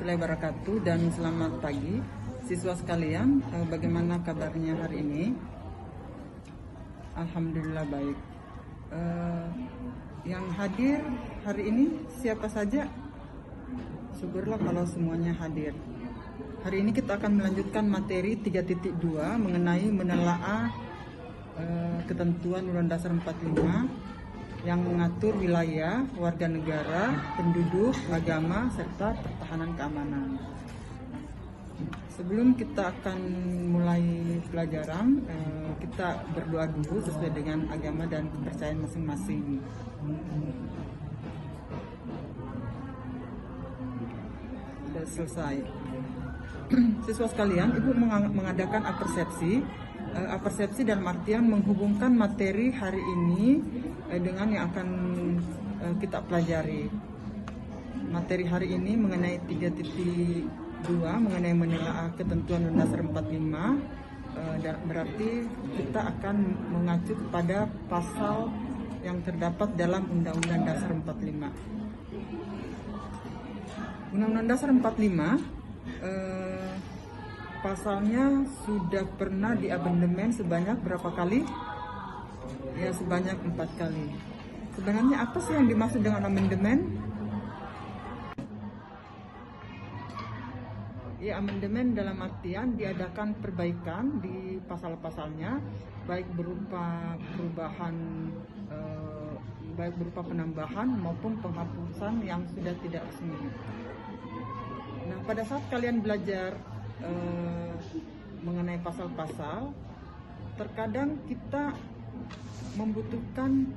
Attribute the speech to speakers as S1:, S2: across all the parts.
S1: warahmatullahi wabarakatuh dan selamat pagi siswa sekalian. Bagaimana kabarnya hari ini? Alhamdulillah baik. Yang hadir hari ini siapa saja? Syukurlah kalau semuanya hadir. Hari ini kita akan melanjutkan materi 3.2 mengenai menelaah ketentuan Undang-Undang Dasar 45 yang mengatur wilayah, warga negara, penduduk, agama, serta pertahanan keamanan. Sebelum kita akan mulai pelajaran, kita berdoa dulu sesuai dengan agama dan kepercayaan masing-masing. Sudah selesai. Siswa sekalian, Ibu mengadakan apersepsi dalam artian menghubungkan materi hari ini dengan yang akan kita pelajari. Materi hari ini mengenai 3.2 mengenai menelaah ketentuan Undang-Undang Dasar 45, berarti kita akan mengacu kepada pasal yang terdapat dalam Undang-Undang Dasar 45. Undang-Undang Dasar 45 pasalnya sudah pernah diamandemen sebanyak berapa kali? Ya, sebanyak 4 kali. Sebenarnya apa sih yang dimaksud dengan amandemen? Ya, amandemen dalam artian diadakan perbaikan di pasal-pasalnya, baik berupa perubahan, baik berupa penambahan maupun penghapusan yang sudah tidak resmi. Nah, pada saat kalian belajar mengenai pasal-pasal, terkadang kita membutuhkan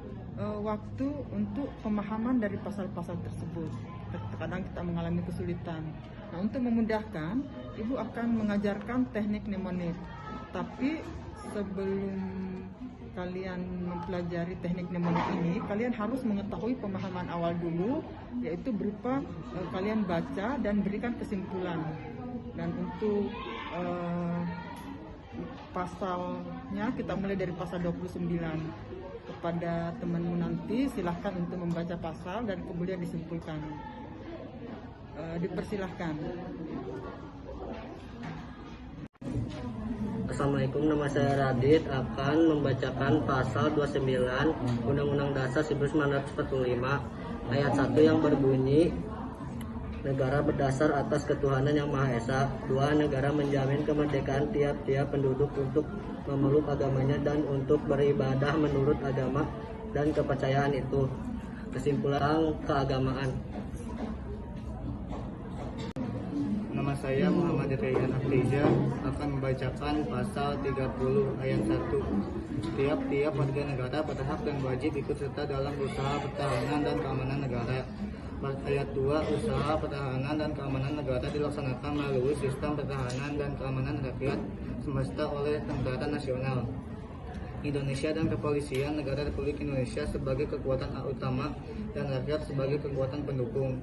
S1: waktu untuk pemahaman dari pasal-pasal tersebut. Terkadang kita mengalami kesulitan. Nah, untuk memudahkan, Ibu akan mengajarkan teknik mnemonik. Tapi sebelum kalian mempelajari teknik mnemonik ini, kalian harus mengetahui pemahaman awal dulu, yaitu berupa kalian baca dan berikan kesimpulan. Dan untuk pasalnya kita mulai dari pasal 29. Kepada temanmu nanti silahkan untuk membaca pasal dan kemudian disimpulkan. Dipersilahkan.
S2: Assalamualaikum, nama saya Radit akan membacakan pasal 29 Undang-Undang Dasar 1945 ayat 1 yang berbunyi, negara berdasar atas ketuhanan yang Maha Esa. 2. Negara menjamin kemerdekaan tiap-tiap penduduk untuk memeluk agamanya dan untuk beribadah menurut agama dan kepercayaan itu. Kesimpulan keagamaan.
S3: Nama saya Muhammad Rayyan Afrizah akan membacakan pasal 30 ayat 1. Tiap-tiap warga negara berhak dan wajib ikut serta dalam usaha pertahanan dan keamanan negara. Ayat 2, usaha pertahanan dan keamanan negara dilaksanakan melalui sistem pertahanan dan keamanan rakyat semesta oleh Tentara Nasional Indonesia dan Kepolisian Negara Republik Indonesia sebagai kekuatan utama dan rakyat sebagai kekuatan pendukung.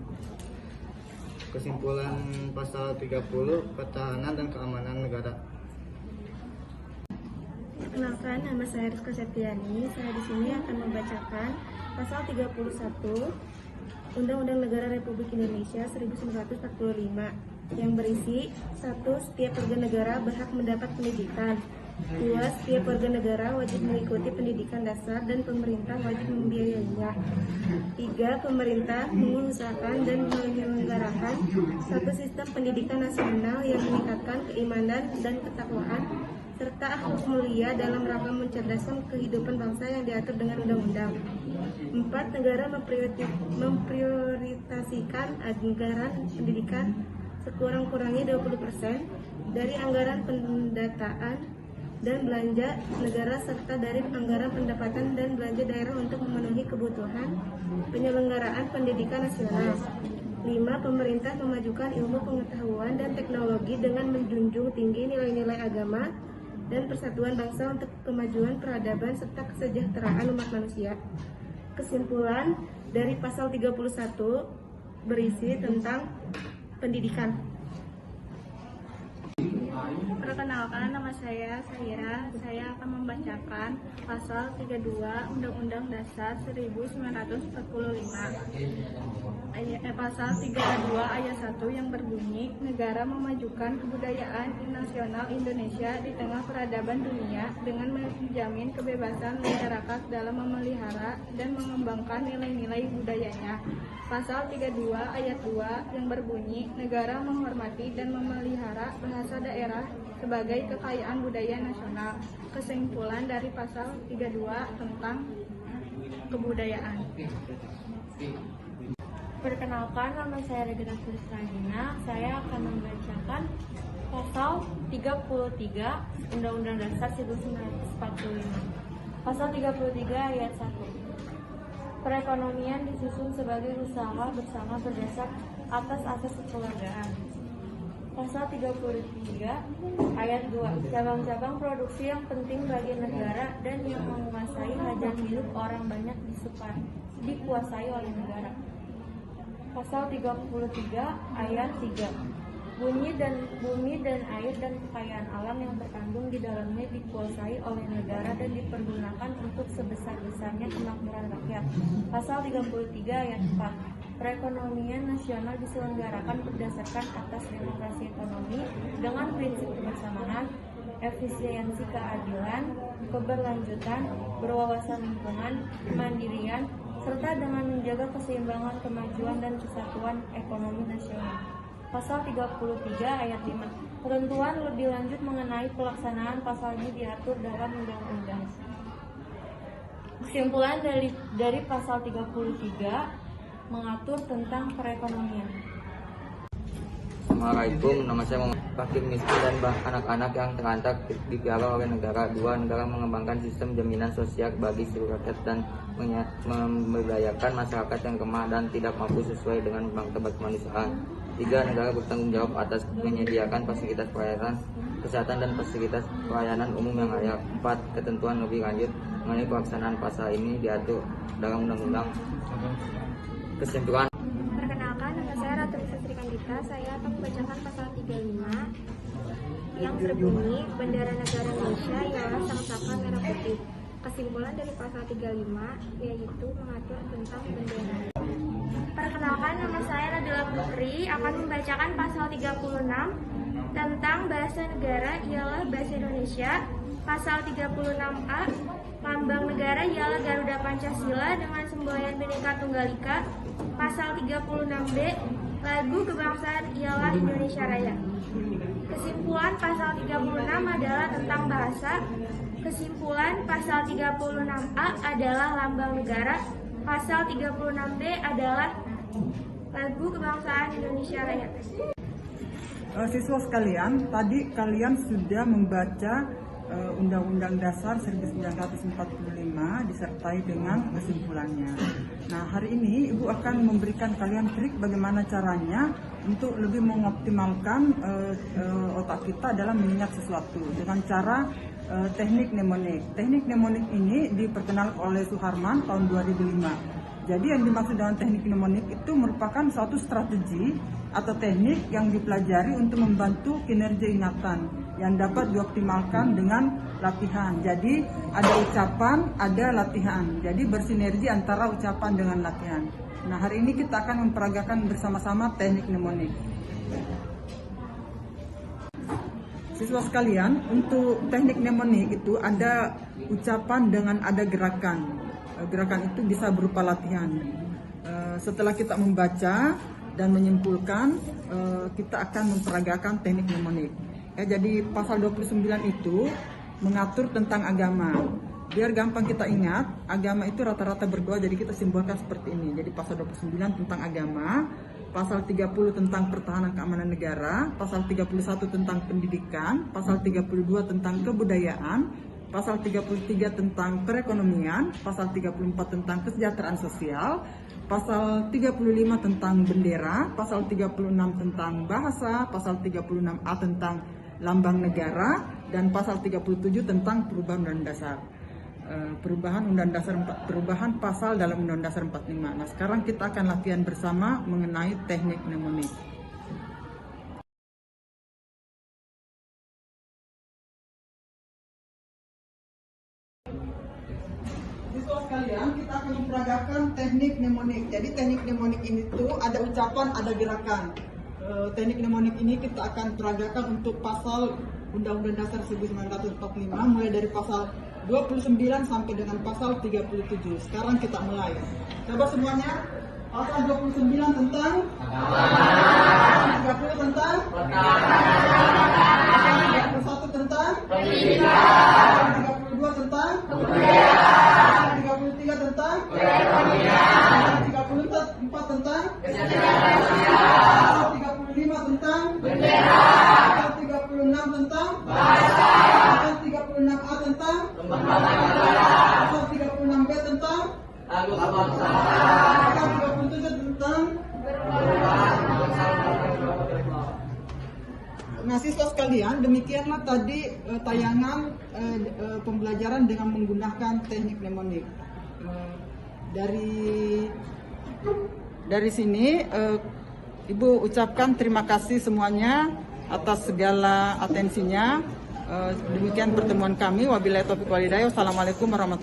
S3: Kesimpulan pasal 30, pertahanan dan keamanan negara.
S4: Perkenalkan, nama saya Rizka Septiani. Saya di sini akan membacakan pasal 31 Undang-Undang Negara Republik Indonesia 1945 yang berisi 1. Setiap warga negara berhak mendapat pendidikan. 2. Setiap warga negara wajib mengikuti pendidikan dasar dan pemerintah wajib membiayainya. 3. Pemerintah mengusahakan dan menyelenggarakan satu sistem pendidikan nasional yang meningkatkan keimanan dan ketakwaan serta akhlak mulia dalam rangka mencerdaskan kehidupan bangsa yang diatur dengan undang-undang. 4. Negara memprioritaskan anggaran pendidikan sekurang-kurangnya 20% dari anggaran pendataan dan belanja negara serta dari anggaran pendapatan dan belanja daerah untuk memenuhi kebutuhan penyelenggaraan pendidikan nasional. 5. Pemerintah memajukan ilmu pengetahuan dan teknologi dengan menjunjung tinggi nilai-nilai agama dan persatuan bangsa untuk kemajuan peradaban serta kesejahteraan umat manusia. Kesimpulan dari pasal 31 berisi tentang pendidikan. Perkenalkan, nama saya Saira. Saya akan membacakan pasal 32 Undang-Undang Dasar 1945. Pasal 32 ayat 1 yang berbunyi, negara memajukan kebudayaan nasional Indonesia di tengah peradaban dunia dengan menjamin kebebasan masyarakat dalam memelihara dan mengembangkan nilai-nilai budayanya. Pasal 32 ayat 2 yang berbunyi, negara menghormati dan memelihara bahasa daerah sebagai kekayaan budaya nasional. Kesimpulan dari pasal 32 tentang kebudayaan.
S5: Perkenalkan, nama saya Regina Sulisragina. Saya akan membacakan pasal 33 Undang-Undang Dasar 1945. Pasal 33 ayat 1. Perekonomian disusun sebagai usaha bersama berdasar atas asas kekeluargaan. Pasal 33 ayat 2. Cabang-cabang produksi yang penting bagi negara dan yang menguasai hajat hidup orang banyak dikuasai oleh negara. Pasal 33 ayat 3. Bumi dan air dan kekayaan alam yang terkandung di dalamnya dikuasai oleh negara dan dipergunakan untuk sebesar-besarnya kemakmuran rakyat. Pasal 33 ayat 4. Perekonomian nasional diselenggarakan berdasarkan atas demokrasi ekonomi dengan prinsip kebersamaan, efisiensi keadilan, keberlanjutan, berwawasan lingkungan, kemandirian, serta dengan menjaga keseimbangan kemajuan dan kesatuan ekonomi nasional. Pasal 33 ayat 5. Ketentuan lebih lanjut mengenai pelaksanaan pasal ini diatur dalam undang-undang. Kesimpulan dari pasal 33 mengatur tentang perekonomian.
S6: Assalamualaikum, nama saya Muhammad Fakir Miskin dan anak-anak yang terlantar dipelihara oleh negara. 2. Negara mengembangkan sistem jaminan sosial bagi seluruh rakyat dan memberdayakan masyarakat yang lemah dan tidak mampu sesuai dengan martabat kemanusiaan. 3. Negara bertanggung jawab atas menyediakan fasilitas pelayanan kesehatan dan fasilitas pelayanan umum yang layak. 4. Ketentuan lebih lanjut mengenai pelaksanaan pasal ini diatur dalam undang-undang. Kesimpulan.
S4: Perkenalkan, nama saya Ratu Sri Kandita. Saya akan membacakan pasal 35 yang berbunyi, bendera negara Indonesia ialah sangsaka merah putih. Kesimpulan dari pasal 35 yaitu mengatur tentang bendera. Perkenalkan, nama saya Nadila Putri akan membacakan pasal 36 tentang bahasa negara ialah bahasa Indonesia. Pasal 36A, lambang negara ialah Garuda Pancasila dengan semboyan Bhinneka Tunggal Ika. Pasal 36B, lagu kebangsaan ialah Indonesia Raya. Kesimpulan pasal 36 adalah tentang bahasa. Kesimpulan pasal 36A adalah lambang negara. Pasal 36B adalah lagu kebangsaan Indonesia Raya.
S1: Siswa sekalian, tadi kalian sudah membaca Undang-Undang Dasar 1945 disertai dengan kesimpulannya. Nah, hari ini Ibu akan memberikan kalian trik bagaimana caranya untuk lebih mengoptimalkan otak kita dalam mengingat sesuatu dengan cara teknik mnemonik. Teknik mnemonik ini diperkenalkan oleh Suharman tahun 2005. Jadi yang dimaksud dengan teknik mnemonik itu merupakan suatu strategi atau teknik yang dipelajari untuk membantu kinerja ingatan yang dapat dioptimalkan dengan latihan. Jadi ada ucapan, ada latihan. Jadi bersinergi antara ucapan dengan latihan. Nah, hari ini kita akan memperagakan bersama-sama teknik mnemonik. Siswa sekalian, untuk teknik mnemonik itu ada ucapan dengan ada gerakan. Gerakan itu bisa berupa latihan. Setelah kita membaca dan menyimpulkan, kita akan memperagakan teknik mnemonik. Jadi pasal 29 itu mengatur tentang agama. Biar gampang kita ingat, agama itu rata-rata berdoa, jadi kita simbolkan seperti ini. Jadi pasal 29 tentang agama, pasal 30 tentang pertahanan keamanan negara, pasal 31 tentang pendidikan, pasal 32 tentang kebudayaan, pasal 33 tentang perekonomian, pasal 34 tentang kesejahteraan sosial, pasal 35 tentang bendera, pasal 36 tentang bahasa, pasal 36A tentang lambang negara, dan pasal 37 tentang perubahan Undang-Undang Dasar. Perubahan pasal dalam Undang-Undang Dasar 45. Nah, sekarang kita akan latihan bersama mengenai teknik mnemonik. Siswa sekalian, kita akan memperagakan teknik mnemonik. Jadi teknik mnemonik ini tuh ada ucapan, ada gerakan. Teknik mnemonik ini kita akan peragakan untuk pasal Undang-Undang Dasar 1945, mulai dari pasal 29 sampai dengan pasal 37. Sekarang kita mulai. Coba semuanya. Pasal 29 tentang pasal 30 tentang pasal 31 tentang pasal 32 tentang pasal 33 tentang pasal 34 tentang pasal 35 tentang pasal 36 tentang pasal 36A tentang pasal 36B tentang pasal 37 tentang. Nah, siswa sekalian, demikianlah tadi tayangan pembelajaran dengan menggunakan teknik mnemonik. Dari sini Ibu ucapkan terima kasih semuanya atas segala atensinya. Demikian pertemuan kami. Wabillahi taufiq walhidayah. Wassalamualaikum warahmatullahi wabarakatuh.